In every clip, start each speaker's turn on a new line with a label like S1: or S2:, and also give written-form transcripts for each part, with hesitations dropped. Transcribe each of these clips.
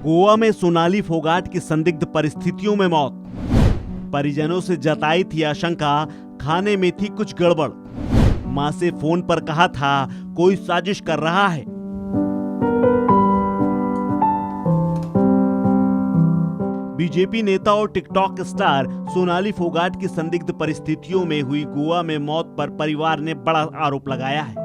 S1: गोवा में सोनाली फोगाट की संदिग्ध परिस्थितियों में मौत। परिजनों से जताई थी आशंका, खाने में थी कुछ गड़बड़। मां से फोन पर कहा था कोई साजिश कर रहा है। बीजेपी नेता और टिकटॉक स्टार सोनाली फोगाट की संदिग्ध परिस्थितियों में हुई गोवा में मौत पर परिवार ने बड़ा आरोप लगाया है।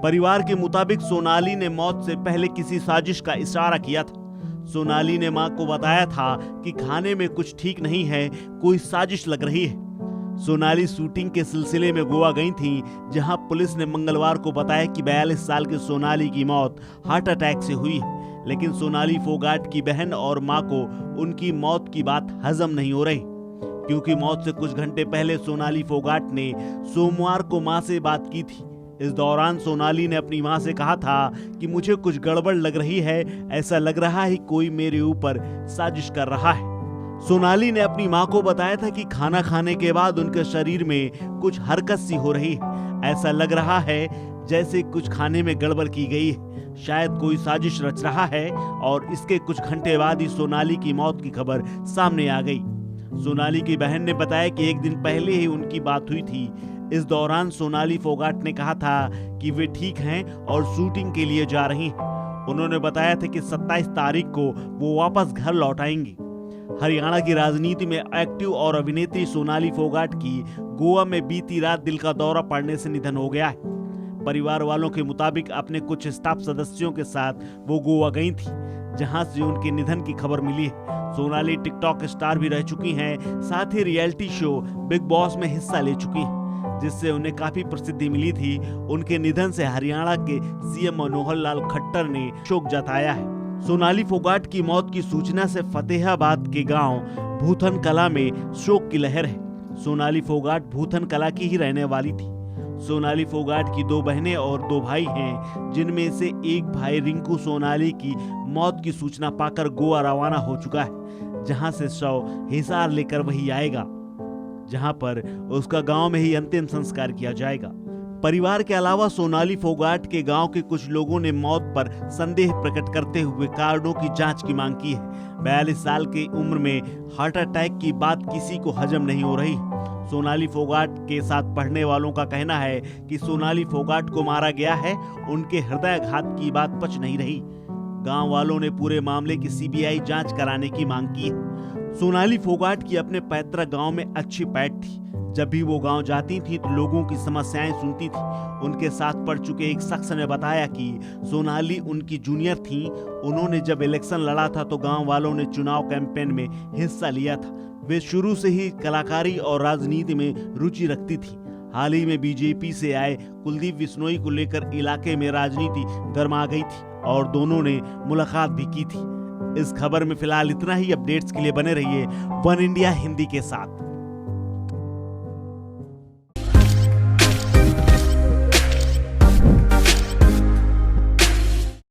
S1: परिवार के मुताबिक सोनाली ने मौत से पहले किसी साजिश का इशारा किया था। सोनाली ने मां को बताया था कि खाने में कुछ ठीक नहीं है, कोई साजिश लग रही है। सोनाली शूटिंग के सिलसिले में गोवा गई थी, जहां पुलिस ने मंगलवार को बताया कि 42 साल की सोनाली की मौत हार्ट अटैक से हुई है। लेकिन सोनाली फोगाट की बहन और मां को उनकी मौत की बात हजम नहीं हो रही, क्योंकि मौत से कुछ घंटे पहले सोनाली फोगाट ने सोमवार को मां से बात की थी। इस दौरान सोनाली ने अपनी मां से कहा था कि मुझे कुछ गड़बड़ लग रही है, ऐसा लग रहा है कोई मेरे ऊपर साजिश कर रहा है। सोनाली ने अपनी मां को बताया था कि खाना खाने के बाद उनके शरीर में कुछ हरकत सी हो रही है, ऐसा लग रहा है जैसे कुछ खाने में गड़बड़ की गई है, शायद कोई साजिश रच रहा है। और इसके कुछ घंटे बाद ही सोनाली की मौत की खबर सामने आ गई। सोनाली की बहन ने बताया कि एक दिन पहले ही उनकी बात हुई थी। इस दौरान सोनाली फोगाट ने कहा था कि वे ठीक हैं और शूटिंग के लिए जा रही हैं। उन्होंने बताया था कि 27 तारीख को वो वापस घर लौट आएंगी। हरियाणा की राजनीति में एक्टिव और अभिनेत्री सोनाली फोगाट की गोवा में बीती रात दिल का दौरा पड़ने से निधन हो गया है। परिवार वालों के मुताबिक अपने कुछ स्टाफ सदस्यों के साथ वो गोवा गई थी, जहां से उनके निधन की खबर मिली है। सोनाली टिकटॉक स्टार भी रह चुकी हैं, साथ ही रियलिटी शो बिग बॉस में हिस्सा ले चुकी हैं, जिससे उन्हें काफी प्रसिद्धि मिली थी। उनके निधन से हरियाणा के सीएम मनोहर लाल खट्टर ने शोक जताया है। सोनाली फोगाट की मौत की सूचना से फतेहाबाद के गांव भूथन कला में शोक की लहर है। सोनाली फोगाट भूथन कला की ही रहने वाली थी। सोनाली फोगाट की 2 बहनें और 2 भाई हैं, जिनमें से एक भाई रिंकू सोनाली की मौत की सूचना पाकर गोवा रवाना हो चुका है, जहां से शव हिसार लेकर वही आएगा, जहां पर उसका गांव में ही अंतिम संस्कार किया जाएगा। परिवार के अलावा सोनाली फोगाट के गांव के कुछ लोगों ने मौत पर संदेह प्रकट करते हुए कारणों की जांच की मांग की है। 42 साल की उम्र में हार्ट अटैक की बात किसी को हजम नहीं हो रही। सोनाली फोगाट के साथ पढ़ने वालों का कहना है कि सोनाली फोगाट को मारा गया है, उनके हृदयाघात की बात पच नहीं रही। गांव वालों ने पूरे मामले की सीबीआई जांच कराने की मांग की है। सोनाली फोगाट की अपने पैतृक गांव में अच्छी पैठ थी। जब भी वो गांव जाती थी तो लोगों की समस्याएं सुनती थी। उनके साथ पढ़ चुके एक शख्स ने बताया कि सोनाली उनकी जूनियर थी। उन्होंने जब इलेक्शन लड़ा था तो गांव वालों ने चुनाव कैंपेन में हिस्सा लिया था। वे शुरू से ही कलाकारी और राजनीति में रुचि रखती थी। हाल ही में बीजेपी से आए कुलदीप बिश्नोई को लेकर इलाके में राजनीति गर्मा गई थी और दोनों ने मुलाकात भी की थी। इस खबर में फिलहाल इतना ही। अपडेट्स के लिए बने रहिए वन इंडिया हिंदी के साथ।